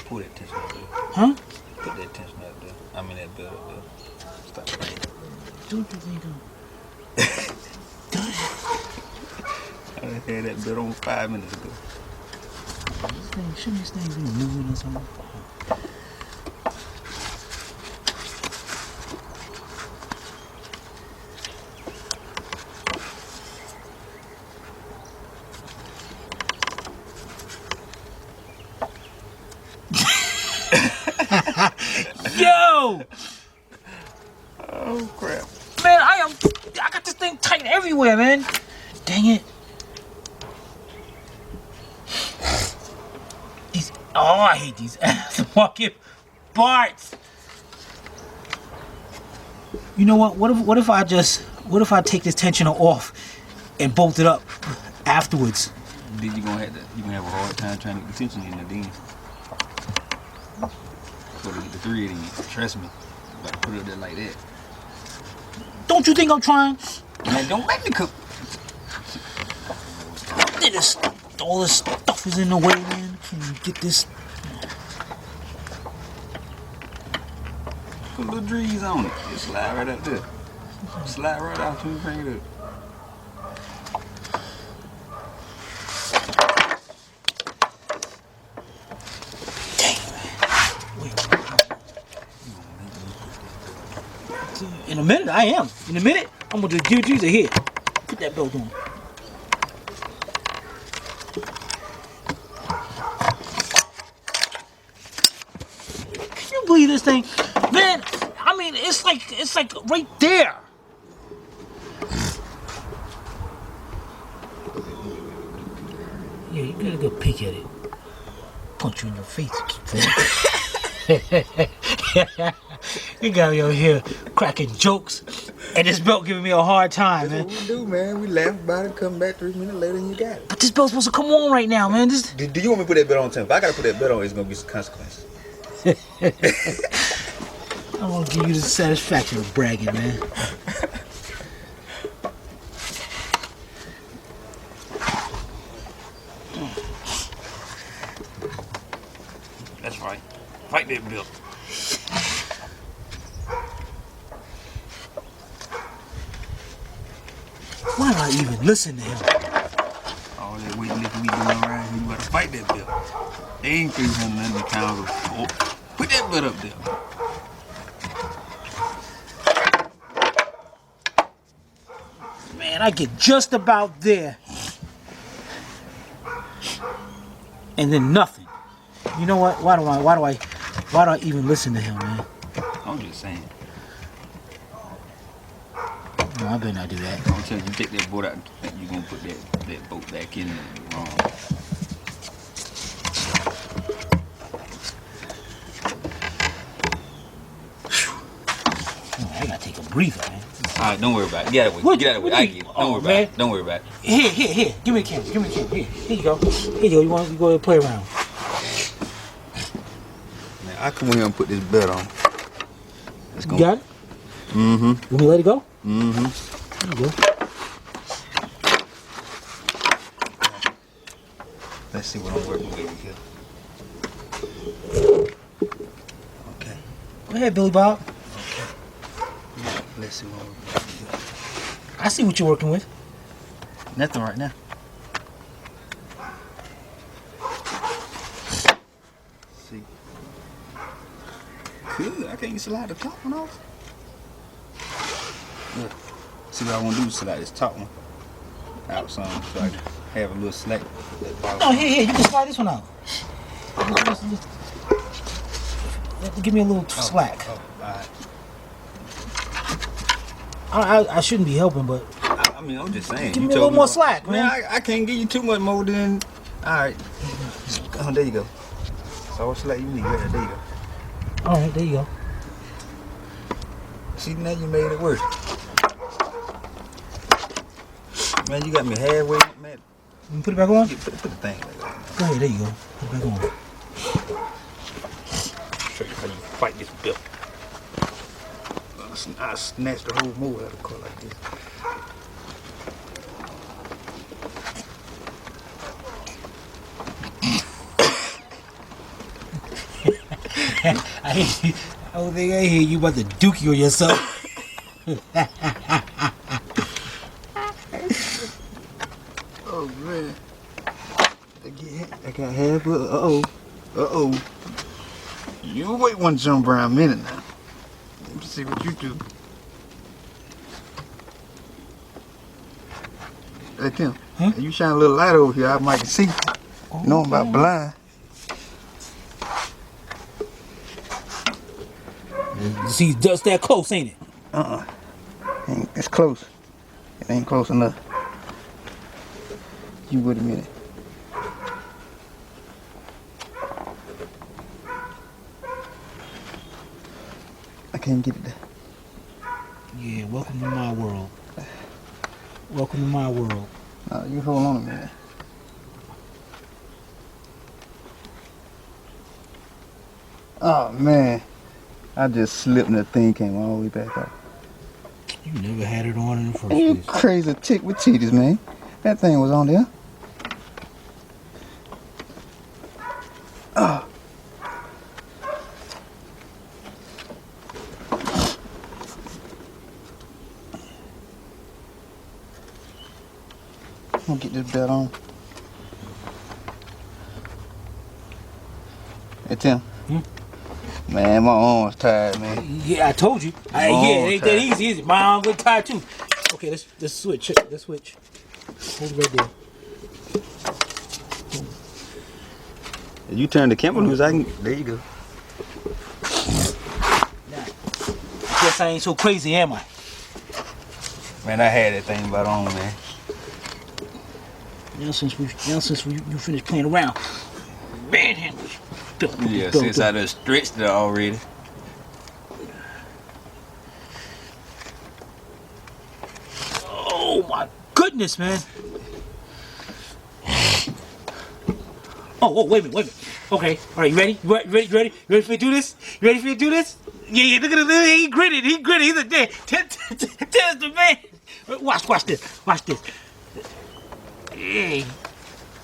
put that tension up there. Huh? Put that tension up there. I mean that belt up there. Stop. Don't you think I had that belt on 5 minutes ago. shouldn't this thing be moving or something? Yo! Oh crap. Man, I got this thing tight everywhere, man. Dang it. I hate these aftermarket parts. You know what? What if I take this tensioner off and bolt it up afterwards? Then you're gonna have a hard time trying to get the tension in the then. So to get the 3 of these, trust me. You gotta put it up there like that. Don't you think I'm trying? Man, don't make me cook. All this stuff is in the way, man. Can you get this? Put little drees on it. Just slide right up there. Slide right out till you bring it up. In a minute, I am. In a minute, I'm gonna just give you here. Put that belt on. Can you believe this thing, man? I mean, it's like right there. Yeah, you get a good peek at it. Punch you in your face. You got me over here cracking jokes, and this belt giving me a hard time, man. That's what we do, man. We laugh about it, come back 3 minutes later, and you got it. But this belt's supposed to come on right now, man. This... Do you want me to put that belt on too? If I gotta put that belt on, it's gonna be some consequences. I want to give you the satisfaction of bragging, man. That's right. Fight that belt. Why do I even listen to him? All that weightlifting we doing around here, you gotta fight that belt. They ain't 390 pounds of put that belt up there. Man, I get just about there. And then nothing. You know what? Why do I even listen to him, man? I'm just saying. No, I better not do that. I'm telling you, take that bolt out, you're gonna put that bolt back in there wrong. Oh, I gotta take a breather, man. Alright, don't worry about it. Get out of the way. Get out of the way. I get it. Don't worry about it. Don't worry about it. Here. Give me the camera. Here you go. Here you go. You want to go play around? Man, I come in here and put this belt on. You got it? Mm-hmm. You want me to let it go? Mm-hmm. There you go. Let's see what I'm working with here. Okay. Go ahead, Billy Bob. Okay. Let's see what I'm working with here. I see what you're working with. Nothing right now. See. Good. I can't slide the top one off. Look. See what I want to do is slide this top one out some so I can have a little slack. No, here. You can slide this one out. Give me a little slack. All right. I shouldn't be helping, but I mean, I'm just saying. give me a little more slack, man. I can't give you too much more than. All right. Oh, there you go. So what slack you need? Right there you go. All right, there you go. See, now you made it work. Man, you got me halfway, man. You put it back on? Yeah, put the thing back on. Go ahead, there you go. Put it back on. Show you how you fight this belt. I snatched the whole mold out of the car like this. I hear you. I don't think I hear you about to dookie on yourself. Oh man. I got half of Uh-oh. You wait one jump around minute now. Let me see what you do. Hey Tim, you shine a little light over here, I might see. Oh, You know I'm about blind. See, just that close, ain't it? It's close. It ain't close enough. You wait a minute. I can't get it there. Yeah, welcome to my world. Welcome to my world. You hold on a minute. Oh man, I just slipped and the thing came all the way back up. You never had it on in the first You place. crazy chick with titties, man. That thing was on there. Oh. I'm gonna get this belt on. Hey Tim. Man, my arm's tired, man. Yeah, I told you. Yeah, it ain't that easy. My arm get tired too. Okay, let's switch. Let's switch. Hold it right there. You turn the camera loose, I can. There you go. Now, I guess I ain't so crazy, am I? Man, I had that thing about on, man. Now since you finished playing around, man, Yeah, since I done stretched it already. Oh my goodness, man. Oh, wait a minute. Okay, all right, you ready? You ready for me to do this? You ready for me to do this? Yeah, look at him. He gritted. He's a dead. Test the man. Watch this. Hey.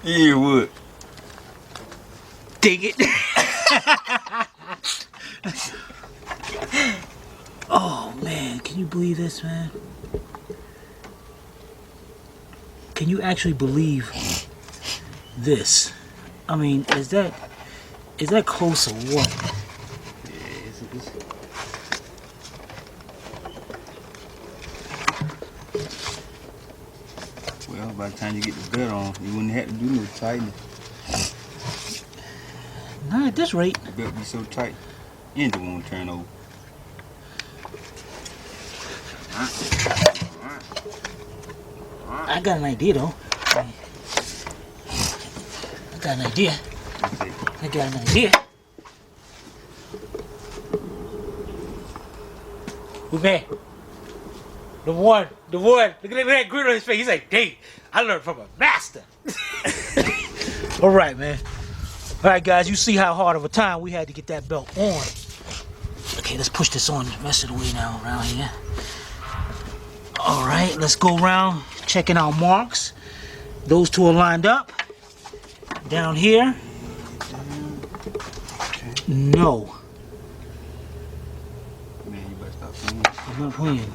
Yeah, what? Dig it. Oh man, can you believe this, man? Can you actually believe this? I mean, is that close or what? Well, by the time you get the belt on, you wouldn't have to do no tightening. Not at this rate. The belt be so tight, engine won't turn over. I got an idea though. I got an idea. Who's man? The one. Look at that grin on his face. He's like, dang, I learned from a master. All right, man. All right, guys, you see how hard of a time we had to get that belt on. Okay, let's push this on the rest of the way now around here. All right, let's go around checking our marks. Those two are lined up. Down here. No. Man, you better stop playing. I'm not playing.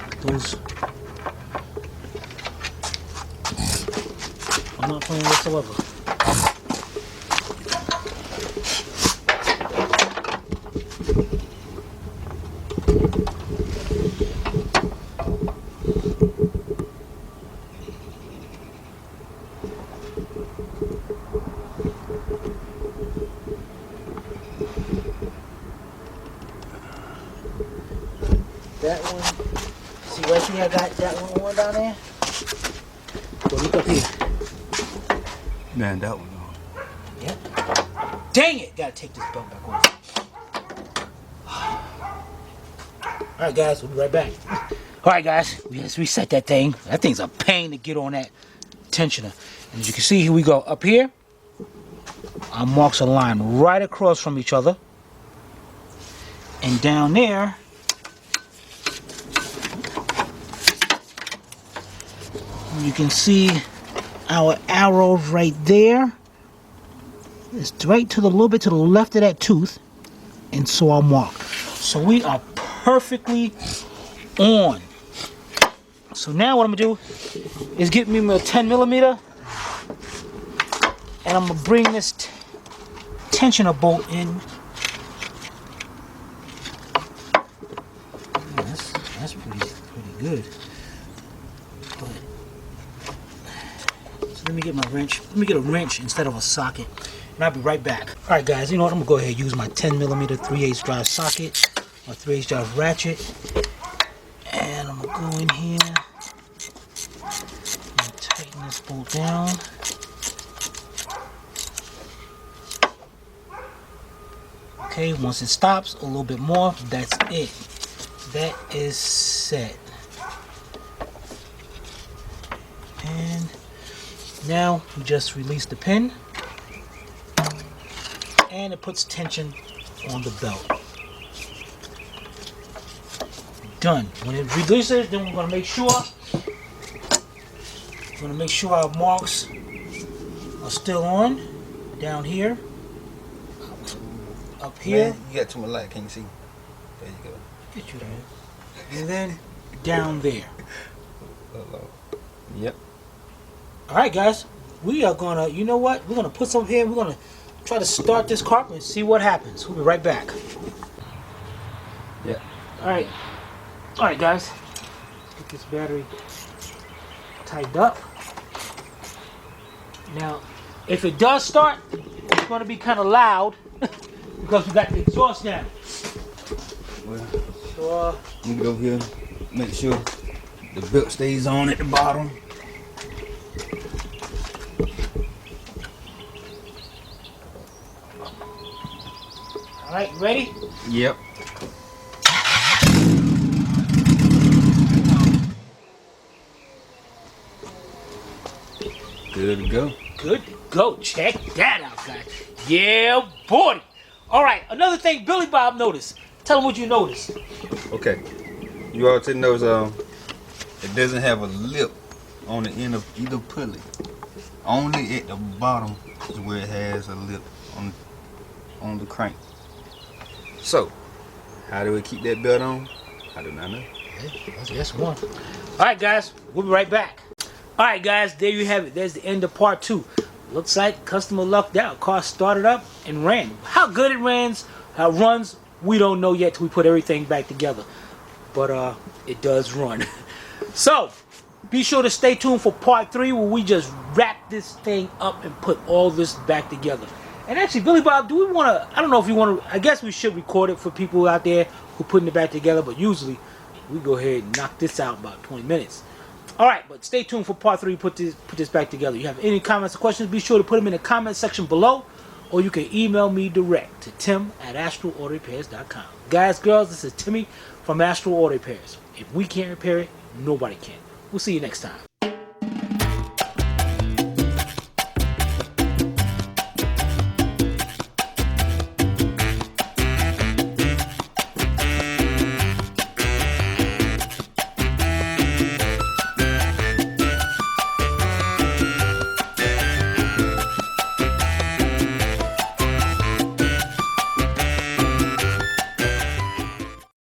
I'm not playing whatsoever. That one. See right here, I got that one down there. Go look up here. Man, that one on. Yep. Dang it! Gotta take this belt back off. Alright guys, we'll be right back. Alright guys, let's reset that thing. That thing's a pain to get on that tensioner. And as you can see, here we go. Up here, our marks are lined right across from each other. And down there, you can see our arrows right there. It's right to the little bit to the left of that tooth, and so our mark. So we are perfectly on. So now what I'm gonna do is get me my 10 millimeter, and I'm gonna bring this tensioner bolt in. That's pretty good. So let me get my wrench. Let me get a wrench instead of a socket, and I'll be right back. All right, guys. You know what? I'm gonna go ahead and use my 10 millimeter 3/8 drive socket, or 3/8 drive ratchet, and I'm gonna go in here and tighten this bolt down. Okay, once it stops, a little bit more. That's it. That is set. And now we just release the pin, and it puts tension on the belt. Done. When it releases, then we're gonna make sure our marks are still on down here, up here. Man, you got too much light, can't you see? There you go. Get you there. And then down there. Yep. All right, guys. We are gonna, you know what? We're gonna put some here. We're gonna try to start this carpet and see what happens. We'll be right back. Yeah. All right, guys. Get this battery tightened up. Now, if it does start, it's gonna be kind of loud because we got the exhaust down. Well, So, let me get over here, make sure the belt stays on at the bottom. all right, ready? Yep. Good to go. Good to go. Check that out, guys. Yeah, boy. All right, another thing Billy Bob noticed. Tell him what you noticed. Okay. You already know it doesn't have a lip on the end of either pulley. Only at the bottom is where it has a lip on the crank. So, how do we keep that belt on? I do not know. That's one. All right, guys. We'll be right back. All right, guys. There you have it. There's the end of part 2. Looks like customer lucked out. Car started up and ran. How good it runs, we don't know yet till we put everything back together. But it does run. So, be sure to stay tuned for part 3 where we just wrap this thing up and put all this back together. And actually, Billy Bob, do we want to, I don't know if you want to, I guess we should record it for people out there who are putting it back together, but usually we go ahead and knock this out in about 20 minutes. All right, but stay tuned for part 3, put this back together. You have any comments or questions, be sure to put them in the comment section below, or you can email me direct to tim@astralautorepairs.com. Guys, girls, this is Timmy from Astral Auto Repairs. If we can't repair it, nobody can. We'll see you next time.